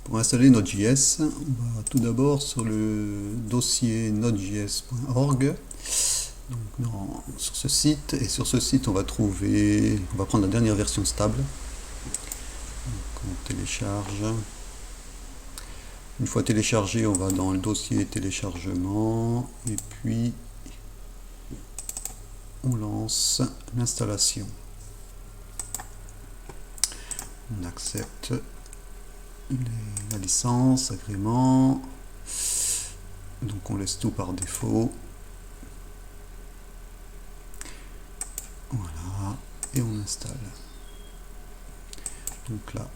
Pour installer Node.js, on va tout d'abord sur le dossier nodejs.org. Sur ce site, et sur ce site on va prendre la dernière version stable. Donc on télécharge. Une fois téléchargé, on va dans le dossier téléchargement et puis on lance l'installation. On accepte la licence, agrément. Donc on laisse tout par défaut. Voilà, et on installe. Donc là,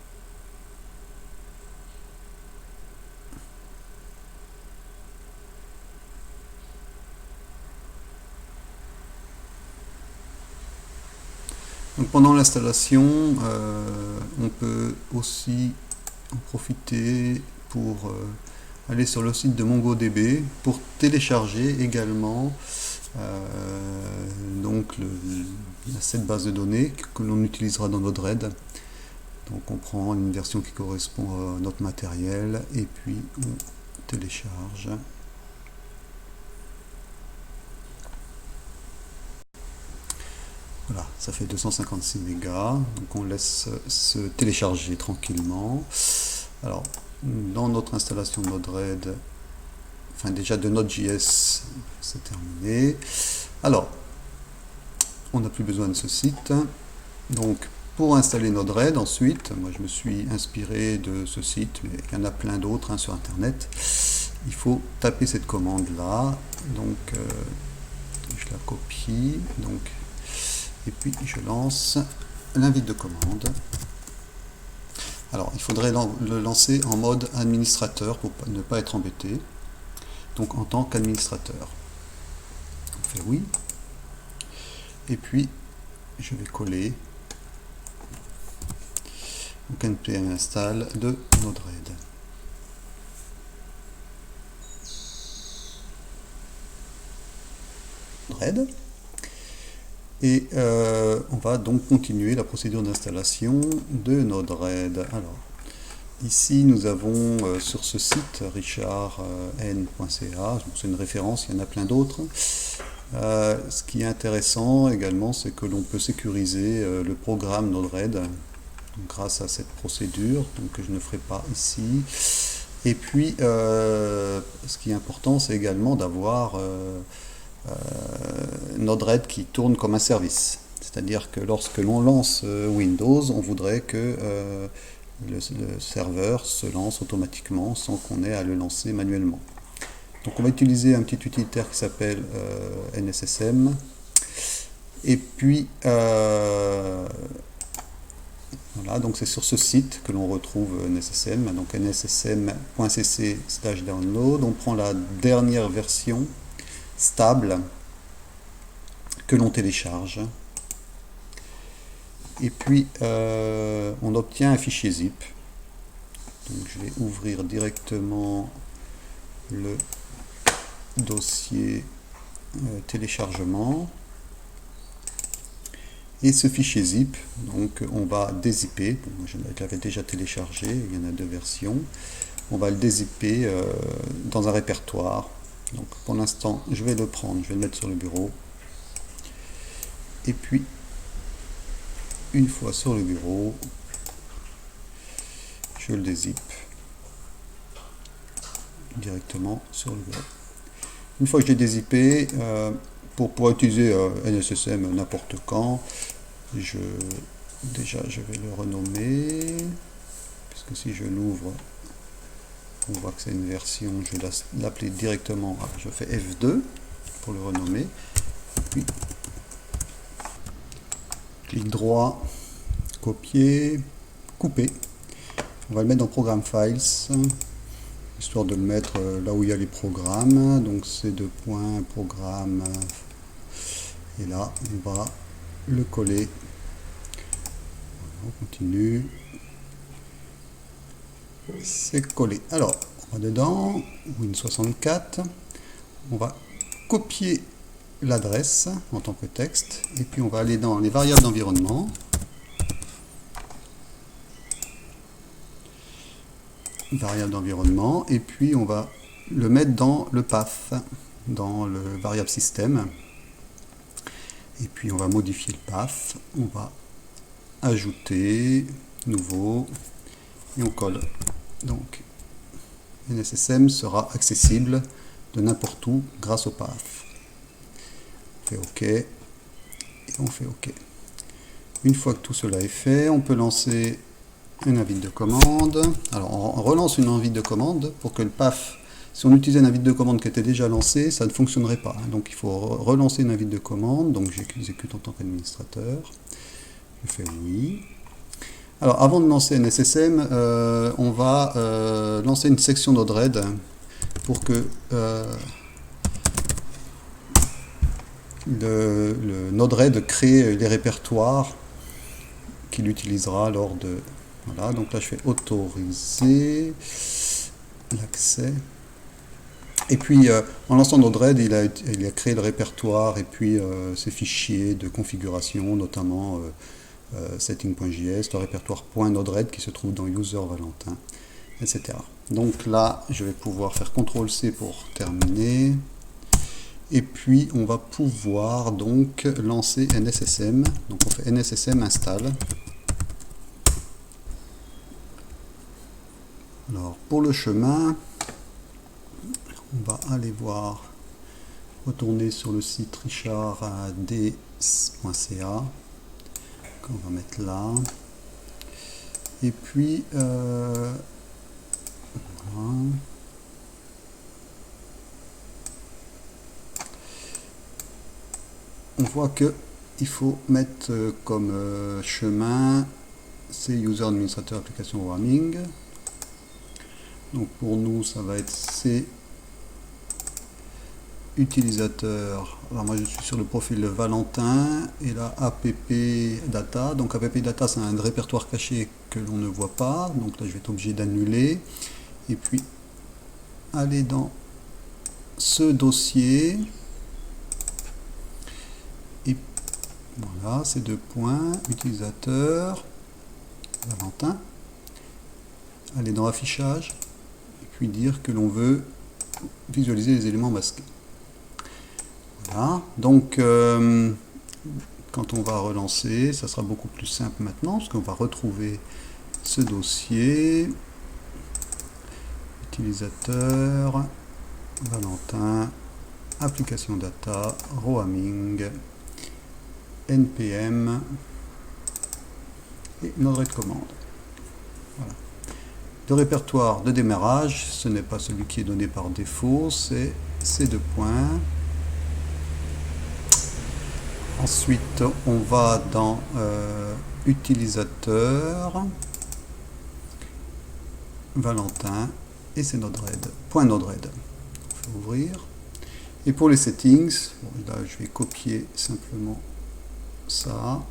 donc pendant l'installation, on peut aussi en profiter pour aller sur le site de MongoDB pour télécharger également cette base de données que l'on utilisera dans Node-RED. Donc on prend une version qui correspond à notre matériel et puis on télécharge. Voilà, ça fait 256 mégas, donc on laisse se télécharger tranquillement. Alors, dans notre installation Node-RED, enfin déjà de Node.js, c'est terminé. Alors, on n'a plus besoin de ce site. Donc, pour installer Node-RED, ensuite, moi je me suis inspiré de ce site, mais il y en a plein d'autres sur Internet. Il faut taper cette commande-là. Donc, je la copie. Donc, et puis je lance l'invite de commande. Alors il faudrait le lancer en mode administrateur pour ne pas être embêté. Donc en tant qu'administrateur. On fait oui. Et puis je vais coller donc npm install de Node-RED. Et on va donc continuer la procédure d'installation de Node-RED. Alors, ici nous avons sur ce site richardn.ca, c'est une référence, il y en a plein d'autres. Ce qui est intéressant également, c'est que l'on peut sécuriser le programme Node-RED grâce à cette procédure, donc que je ne ferai pas ici. Et puis, ce qui est important, c'est également d'avoir Node-RED qui tourne comme un service. C'est-à-dire que lorsque l'on lance Windows, on voudrait que le serveur se lance automatiquement sans qu'on ait à le lancer manuellement. Donc on va utiliser un petit utilitaire qui s'appelle NSSM. Et puis, voilà, donc c'est sur ce site que l'on retrouve NSSM. Donc nssm.cc/download. On prend la dernière version stable que l'on télécharge et puis on obtient un fichier zip. Donc je vais ouvrir directement le dossier téléchargement et ce fichier zip, donc on va dézipper. Moi je l'avais déjà téléchargé, il y en a deux versions. On va le dézipper dans un répertoire. Donc pour l'instant, je vais le prendre, je vais le mettre sur le bureau. Et puis, une fois sur le bureau, je le dézippe directement sur le bureau. Une fois que j'ai dézippé, pour pouvoir utiliser NSSM n'importe quand, je vais le renommer, puisque si je l'ouvre, on voit que c'est une version, je vais l'appeler directement, je fais F2 pour le renommer, puis clic droit, copier, couper, on va le mettre dans Program Files, histoire de le mettre là où il y a les programmes, donc c'est deux points, programme, et là on va le coller, on continue, c'est collé. Alors, on va dedans, Win64, on va copier l'adresse en tant que texte, et puis on va aller dans les variables d'environnement, variable d'environnement, et puis on va le mettre dans le path, dans le variable système. Et puis on va modifier le path, on va ajouter, nouveau, et on colle. Donc NSSM sera accessible de n'importe où grâce au path. On fait OK, et on fait OK. Une fois que tout cela est fait, on peut lancer une invite de commande. Alors on relance une invite de commande pour que le path, si on utilisait une invite de commande qui était déjà lancée, ça ne fonctionnerait pas. Donc il faut relancer une invite de commande. Donc j'exécute en tant qu'administrateur. Je fais oui. Alors avant de lancer NSSM, on va lancer une section Node-RED pour que le Node-RED crée les répertoires qu'il utilisera lors de... Voilà, donc là je fais autoriser l'accès. Et puis en lançant Node-RED, il a créé le répertoire et puis ses fichiers de configuration, notamment setting.js, le répertoire .node-red qui se trouve dans user Valentin, etc. Donc là, je vais pouvoir faire CTRL-C pour terminer. Et puis on va pouvoir donc lancer NSSM. Donc on fait NSSM install. Alors pour le chemin, on va aller voir, retourner sur le site richard.d.ca qu'on va mettre là. Et puis voilà. On voit que il faut mettre comme chemin c'est user administrateur application roaming. Donc pour nous ça va être C utilisateur. Alors moi je suis sur le profil de Valentin et là app data. Donc app data c'est un répertoire caché que l'on ne voit pas. Donc là je vais être obligé d'annuler et puis aller dans ce dossier. Et voilà, ces deux points, utilisateur, Valentin. Aller dans affichage et puis dire que l'on veut visualiser les éléments masqués. Voilà, donc quand on va relancer, ça sera beaucoup plus simple maintenant, parce qu'on va retrouver ce dossier, utilisateur, Valentin, application data, roaming, npm et notre de commande. Voilà. Le répertoire de démarrage, ce n'est pas celui qui est donné par défaut, c'est ces deux points. Ensuite, on va dans utilisateur, Valentin, et c'est Node-RED, point Node-RED. On fait ouvrir. Et pour les settings, bon, là je vais copier simplement ça.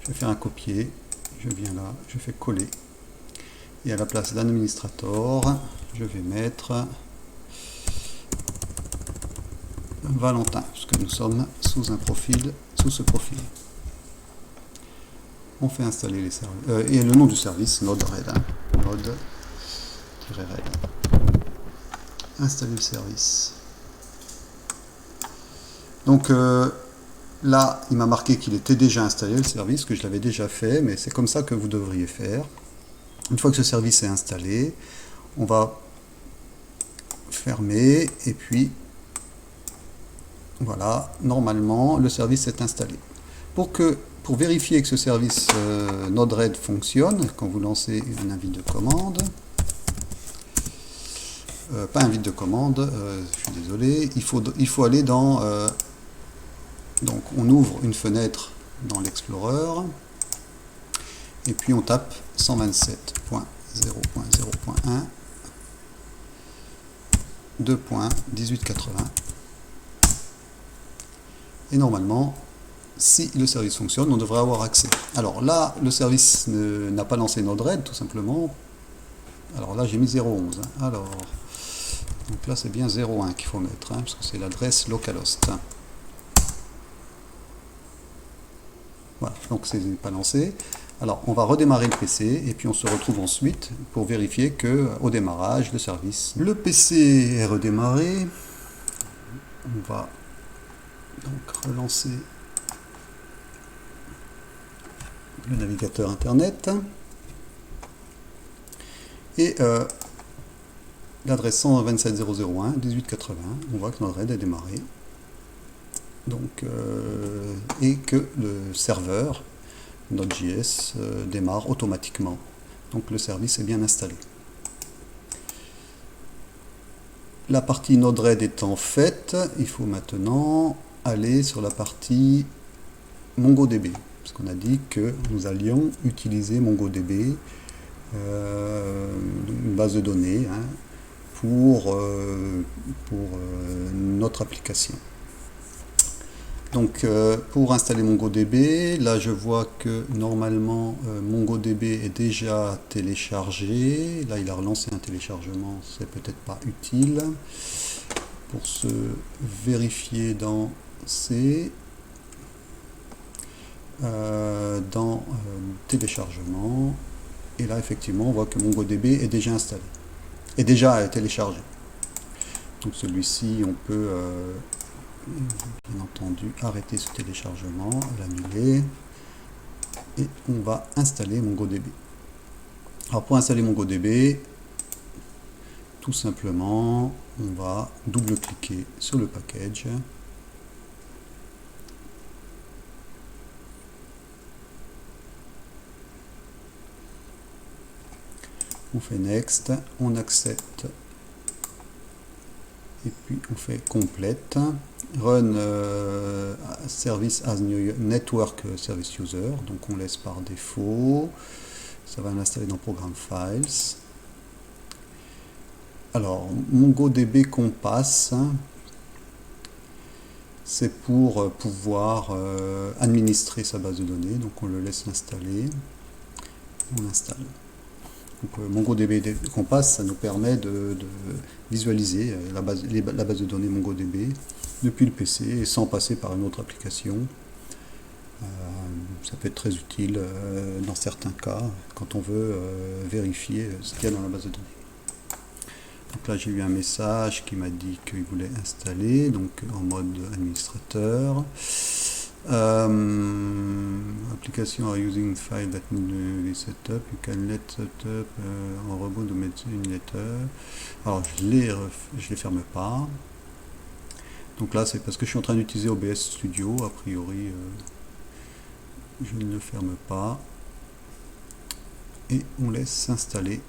Je vais faire un copier. Je viens là, je fais coller. Et à la place d'administrateur, je vais mettre Valentin, parce que nous sommes sous un profil, sous ce profil. On fait installer les services. Et le nom du service, Node-RED. Node-RED. Installer le service. Donc là, il m'a marqué qu'il était déjà installé, le service, que je l'avais déjà fait, mais c'est comme ça que vous devriez faire. Une fois que ce service est installé, on va fermer, et puis voilà, normalement, le service est installé. Pour vérifier que ce service Node-RED fonctionne, quand vous lancez une invite de commande, pas invite de commande, je suis désolé, il faut aller dans... donc on ouvre une fenêtre dans l'Explorer, et puis on tape 127.0.0.1 2.1880. Et normalement, si le service fonctionne, on devrait avoir accès. Alors là, le service n'a pas lancé Node-RED, tout simplement. Alors là, j'ai mis 0.11. Alors, donc là, c'est bien 0.1 qu'il faut mettre, hein, parce que c'est l'adresse localhost. Voilà, donc c'est pas lancé. Alors, on va redémarrer le PC et puis on se retrouve ensuite pour vérifier que au démarrage, le service. Le PC est redémarré. On va donc relancer le navigateur internet et l'adresse 127.0.0.1.18.80, on voit que Node-RED a démarré. Donc, et que le serveur Node.js démarre automatiquement. Donc le service est bien installé. La partie Node-RED étant faite, il faut maintenant aller sur la partie MongoDB. Parce qu'on a dit que nous allions utiliser MongoDB, une base de données, hein, pour notre application. Donc pour installer MongoDB, là je vois que normalement MongoDB est déjà téléchargé. Là il a relancé un téléchargement, c'est peut-être pas utile. Pour se vérifier dans C, téléchargement, et là effectivement on voit que MongoDB est déjà installé, est déjà téléchargé. Donc celui-ci on peut bien entendu arrêter ce téléchargement, l'annuler, et on va installer MongoDB. Alors pour installer MongoDB, tout simplement on va double-cliquer sur le package, on fait Next, on accepte, et puis on fait Complete, Run Service as New Network Service User, donc on laisse par défaut, ça va l'installer dans Program Files. Alors, MongoDB Compass, c'est pour pouvoir administrer sa base de données, donc on le laisse l'installer, on l'installe. Donc, MongoDB Compass, ça nous permet de visualiser la base de données MongoDB depuis le PC sans passer par une autre application. Ça peut être très utile dans certains cas quand on veut vérifier ce qu'il y a dans la base de données. Donc là j'ai eu un message qui m'a dit qu'il voulait installer, donc en mode administrateur. Application are using file that need to be set up. You can let set up en reboot une letter. Alors je les ferme pas. Donc là c'est parce que je suis en train d'utiliser OBS Studio. A priori je ne le ferme pas. Et on laisse s'installer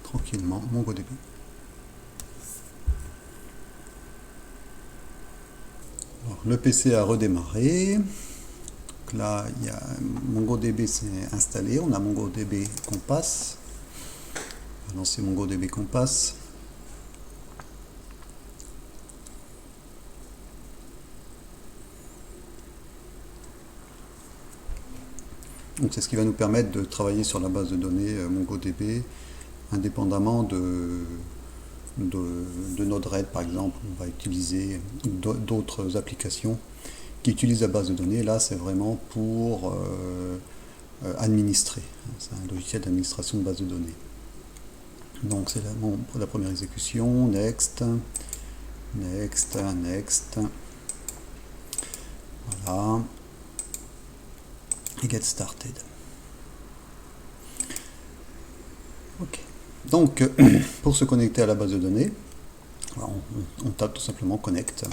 tranquillement MongoDB. Alors, le PC a redémarré. Donc là, il y a MongoDB s'est installé. On a MongoDB Compass. On va lancer MongoDB Compass. Donc c'est ce qui va nous permettre de travailler sur la base de données MongoDB indépendamment de Node-RED par exemple. On va utiliser d'autres applications qui utilisent la base de données. Là c'est vraiment pour administrer. C'est un logiciel d'administration de base de données. Donc c'est pour la première exécution. Next, next, next. Voilà. Et get started. Ok. Donc, pour se connecter à la base de données, on tape tout simplement connect.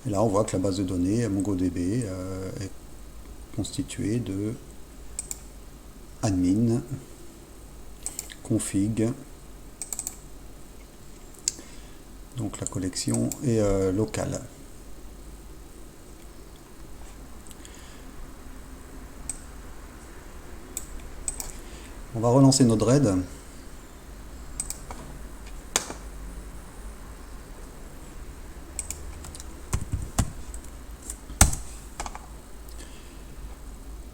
Et là, on voit que la base de données MongoDB est constituée de admin, config, donc la collection est locale. On va relancer Node-RED.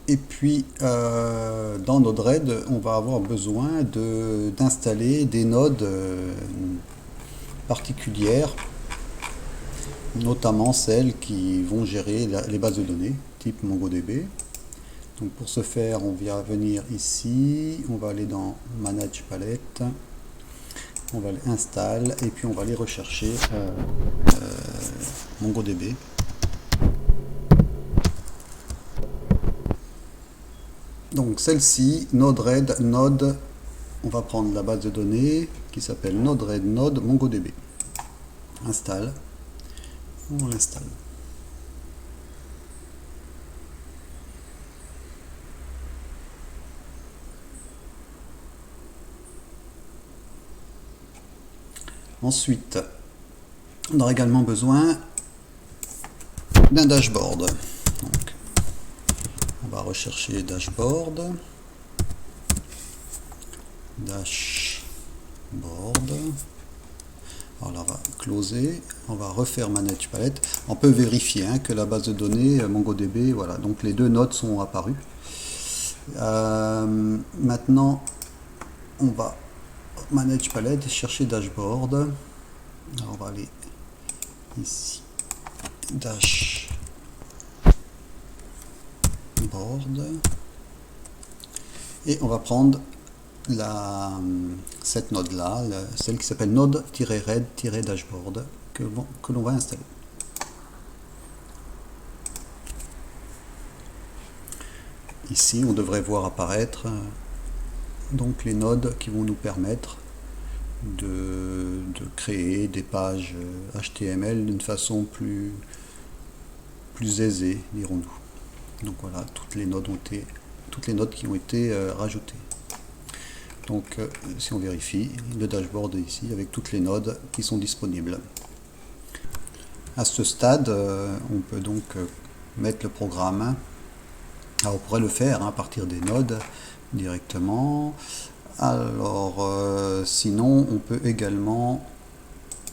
Et puis, dans Node-RED, on va avoir besoin d'installer des nodes particulières, notamment celles qui vont gérer les bases de données, type MongoDB. Donc pour ce faire, on va venir ici, on va aller dans Manage Palette, on va aller Install et puis on va aller rechercher MongoDB. Donc celle-ci, Node-RED, Node, on va prendre la base de données qui s'appelle Node-RED, Node MongoDB. Install, on l'installe. Ensuite, on aura également besoin d'un dashboard. Donc, on va rechercher dashboard. Dashboard. Alors là, on va closer. On va refaire Manage Palette. On peut vérifier que la base de données MongoDB, voilà. Donc les deux nodes sont apparues. Maintenant, on va Manage Palette, chercher Dashboard. Alors on va aller ici, Dashboard, et on va prendre cette node là, celle qui s'appelle node-red-dashboard que l'on va installer. Ici on devrait voir apparaître donc les nodes qui vont nous permettre de créer des pages HTML d'une façon plus aisée, dirons-nous. Donc voilà, toutes les nodes qui ont été rajoutées. Donc si on vérifie, le dashboard est ici avec toutes les nodes qui sont disponibles. À ce stade, on peut donc mettre le programme. Alors on pourrait le faire à partir des nodes directement. Alors sinon on peut également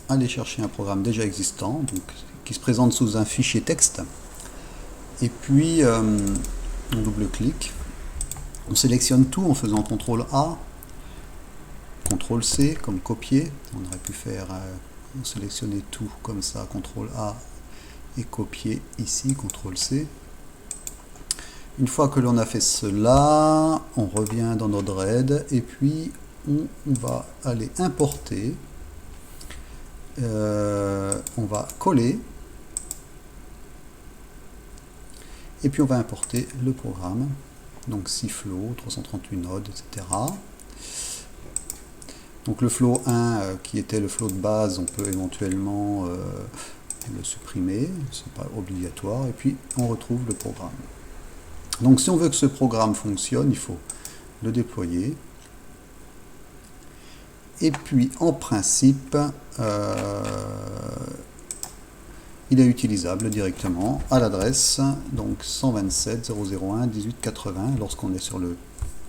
aller chercher un programme déjà existant, donc qui se présente sous un fichier texte, et puis on double-clique, on sélectionne tout en faisant CTRL A, CTRL C comme copier. On aurait pu faire sélectionner tout comme ça, CTRL A et copier ici, CTRL C. Une fois que l'on a fait cela, on revient dans Node-RED et puis on va aller importer, on va coller et puis on va importer le programme, donc 6 flows, 338 nodes, etc. Donc le flow 1 qui était le flow de base, on peut éventuellement le supprimer, c'est pas obligatoire, et puis on retrouve le programme. Donc si on veut que ce programme fonctionne, il faut le déployer. Et puis en principe, il est utilisable directement à l'adresse donc 127.001.18.80 lorsqu'on est sur le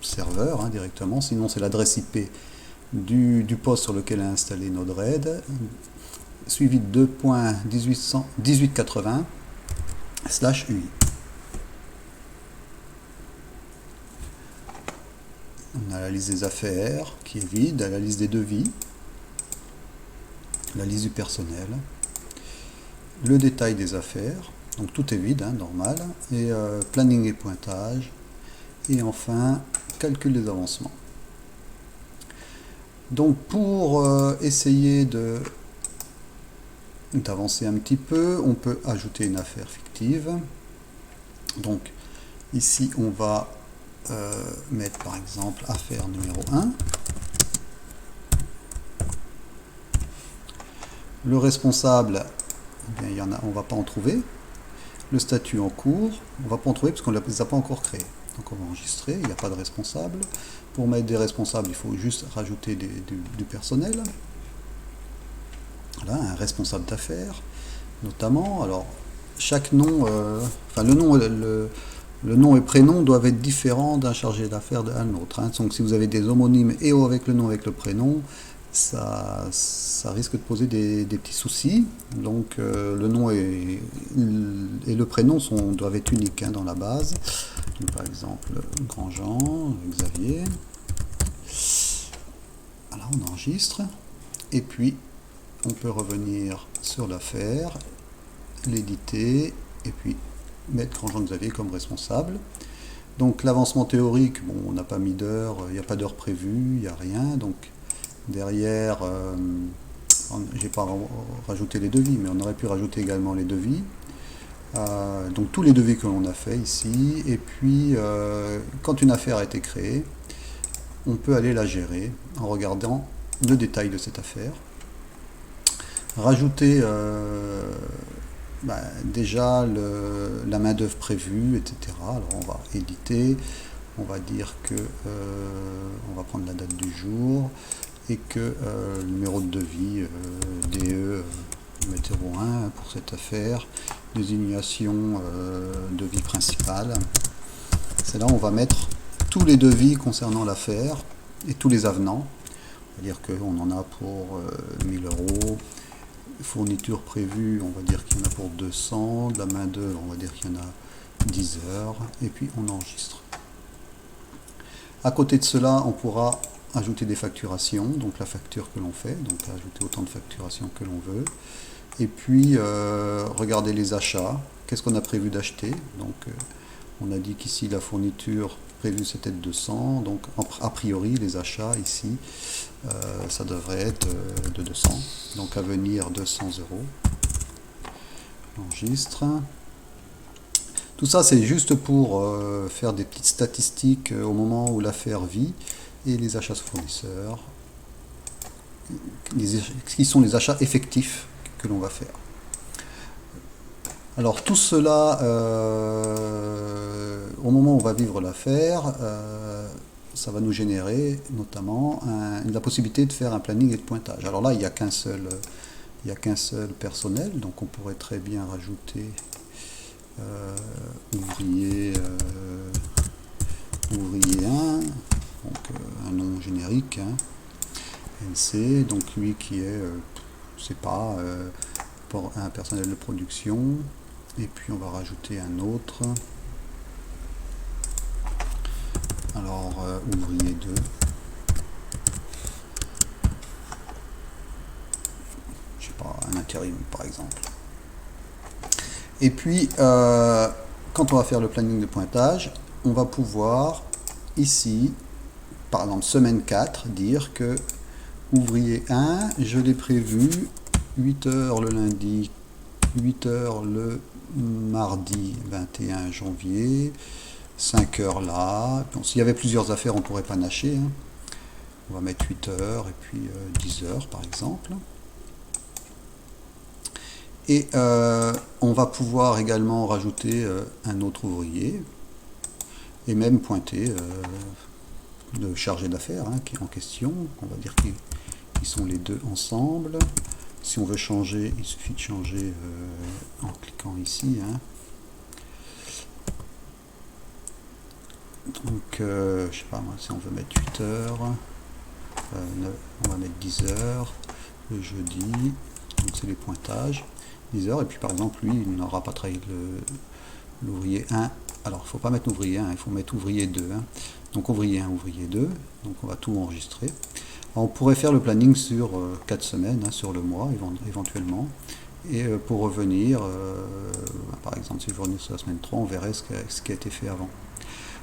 serveur directement. Sinon c'est l'adresse IP du poste sur lequel est installé Node-RED, suivi de 2.1880/UI. On a la liste des affaires qui est vide, la liste des devis, la liste du personnel, le détail des affaires, donc tout est vide, normal, et planning et pointage, et enfin calcul des avancements. Donc pour essayer d'avancer un petit peu, on peut ajouter une affaire fictive. Donc ici on va mettre par exemple affaire numéro 1. Le responsable, eh bien, il y en a, on ne va pas en trouver. Le statut en cours, on ne va pas en trouver parce qu'on ne les a pas encore créés. Donc on va enregistrer, il n'y a pas de responsable. Pour mettre des responsables, il faut juste rajouter du personnel. Voilà, un responsable d'affaires, notamment. Alors, chaque nom, le nom et prénom doivent être différents d'un chargé d'affaires à un autre. Donc si vous avez des homonymes et avec le nom avec le prénom, ça risque de poser des petits soucis. Donc le nom et le prénom doivent être uniques dans la base. Donc, par exemple, Grandjean, Xavier. Voilà, on enregistre. Et puis, on peut revenir sur l'affaire, l'éditer, et puis mettre Grandjean Xavier comme responsable. Donc l'avancement théorique, bon, on n'a pas mis d'heure, il n'y a pas d'heure prévue, il n'y a rien. Donc derrière, j'ai pas rajouté les devis, mais on aurait pu rajouter également les devis. Donc tous les devis que l'on a fait ici. Et puis quand une affaire a été créée, on peut aller la gérer en regardant le détail de cette affaire. Rajouter déjà la main d'œuvre prévue, etc. Alors on va éditer, on va dire que on va prendre la date du jour et que le numéro de devis DE 01 pour cette affaire, désignation devis principal. C'est là où on va mettre tous les devis concernant l'affaire et tous les avenants. On va dire qu'on en a pour 1000 euros. Fourniture prévue, on va dire qu'il y en a pour 200. De la main d'œuvre, on va dire qu'il y en a 10 heures. Et puis on enregistre. À côté de cela, on pourra ajouter des facturations, donc la facture que l'on fait, donc ajouter autant de facturations que l'on veut. Et puis regarder les achats, qu'est-ce qu'on a prévu d'acheter. Donc on a dit qu'ici la fourniture prévue c'était de 200, donc a priori les achats ici ça devrait être de 200, donc à venir 200 euros. Enregistre. Tout ça c'est juste pour faire des petites statistiques au moment où l'affaire vit et les achats fournisseurs, qui sont les achats effectifs que l'on va faire. Alors tout cela, au moment où on va vivre l'affaire, ça va nous générer notamment la possibilité de faire un planning et de pointage. Alors là, il n'y a qu'un seul personnel, donc on pourrait très bien rajouter ouvrier 1, donc un nom générique, hein, NC, donc lui qui est, je sais pas, pour un personnel de production. Et puis on va rajouter un autre. Alors ouvrier 2. Je sais pas, un intérim par exemple. Et puis quand on va faire le planning de pointage, on va pouvoir ici, par exemple semaine 4, dire que ouvrier 1, je l'ai prévu 8 heures le lundi, 8 heures le mardi 21 janvier, 5 heures là. Bon, s'il y avait plusieurs affaires, on pourrait panacher. Hein. On va mettre 8 heures et puis 10 heures par exemple. Et on va pouvoir également rajouter un autre ouvrier et même pointer le chargé d'affaires hein, qui est en question. On va dire qu'ils sont les deux ensemble. Si on veut changer, il suffit de changer en cliquant ici. Hein. Donc, je sais pas moi, si on veut mettre 8 heures, on va mettre 10 heures, le jeudi, donc c'est les pointages, 10 heures, et puis par exemple, lui, il n'aura pas travaillé l'ouvrier 1. Alors, il ne faut pas mettre ouvrier 1, il faut mettre ouvrier 2. Hein. Donc, ouvrier 1, ouvrier 2, donc on va tout enregistrer. On pourrait faire le planning sur 4 semaines, hein, sur le mois éventuellement. Et pour revenir, par exemple si je veux revenir sur la semaine 3, on verrait ce qui a été fait avant.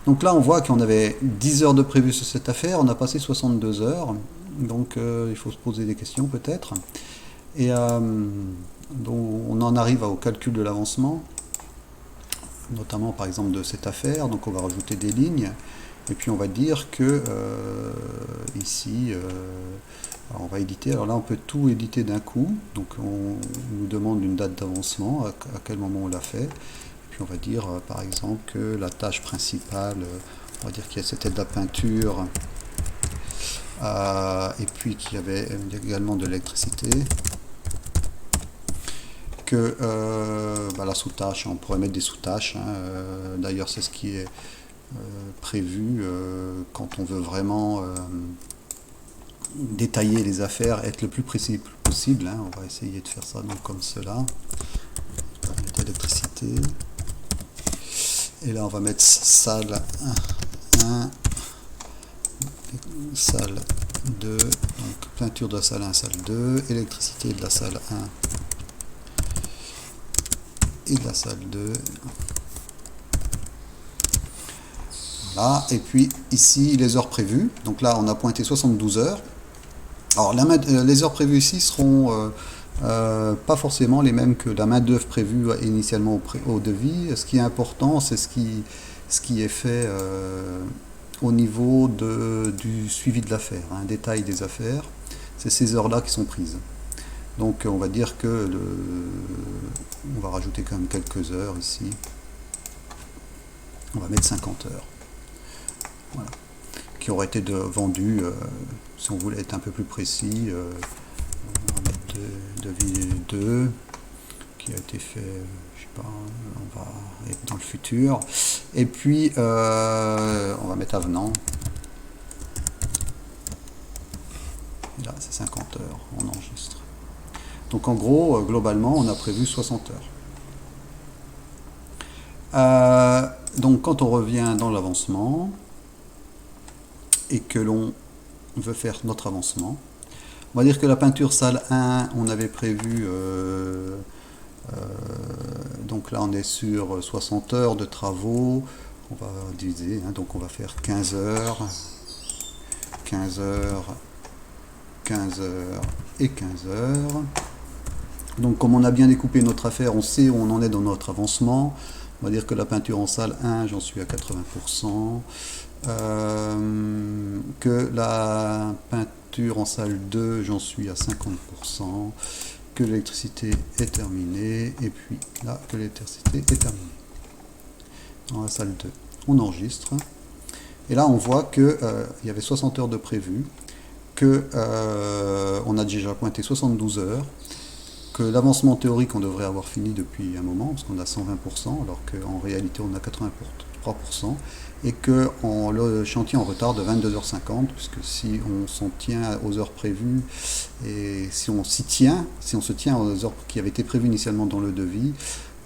Donc là on voit qu'on avait 10 heures de prévu sur cette affaire, on a passé 62 heures. Donc il faut se poser des questions peut-être. Et donc, on en arrive au calcul de l'avancement, notamment par exemple de cette affaire. Donc on va rajouter des lignes. Et puis on va dire que ici, on va éditer. Alors là, on peut tout éditer d'un coup. Donc on nous demande une date d'avancement, à quel moment on l'a fait. Et puis on va dire, par exemple, que la tâche principale, on va dire qu'il y a c'était de la peinture, et puis qu'il y avait également de l'électricité. Que la sous-tâche, on pourrait mettre des sous-tâches. Hein, d'ailleurs, c'est ce qui est prévu quand on veut vraiment détailler les affaires, être le plus précis possible. Hein. On va essayer de faire ça donc comme cela. Électricité. Et là on va mettre salle 1, salle 2, donc peinture de la salle 1, salle 2, électricité de la salle 1 et de la salle 2. Voilà. Et puis ici, les heures prévues. Donc là, on a pointé 72 heures. Alors, les heures prévues ici seront pas forcément les mêmes que la main-d'œuvre prévue initialement au devis. Ce qui est important, c'est ce qui est fait au niveau du suivi de l'affaire, un détail des affaires. C'est ces heures-là qui sont prises. Donc on va dire que on va rajouter quand même quelques heures ici. On va mettre 50 heures. Voilà. Qui auraient été vendues, si on voulait être un peu plus précis, on va mettre devis 2, qui a été fait, je sais pas, on va être dans le futur. Et puis on va mettre avenant. Et là, c'est 50 heures, on enregistre. Donc en gros, globalement, on a prévu 60 heures. Donc quand on revient dans l'avancement et que l'on veut faire notre avancement, on va dire que la peinture salle 1, on avait prévu, donc là on est sur 60 heures de travaux, on va diviser, donc on va faire 15 heures, 15 heures, 15 heures et 15 heures. Donc comme on a bien découpé notre affaire, on sait où on en est dans notre avancement. On va dire que la peinture en salle 1, j'en suis à 80%. Que la peinture en salle 2, j'en suis à 50%. Que l'électricité est terminée. Et puis là, que l'électricité est terminée. Dans la salle 2, on enregistre. Et là, on voit qu'il y avait 60 heures de prévu. Que on a déjà pointé 72 heures. Que l'avancement théorique, on devrait avoir fini depuis un moment, parce qu'on a 120%, alors qu'en réalité, on a 83%, et que le chantier en retard de 22h50, puisque si on s'en tient aux heures prévues, et si on se tient aux heures qui avaient été prévues initialement dans le devis,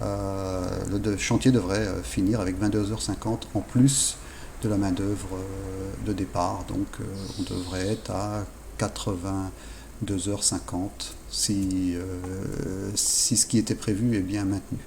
le chantier devrait finir avec 22h50 en plus de la main-d'œuvre de départ, donc on devrait être à 82h50 si ce qui était prévu est bien maintenu.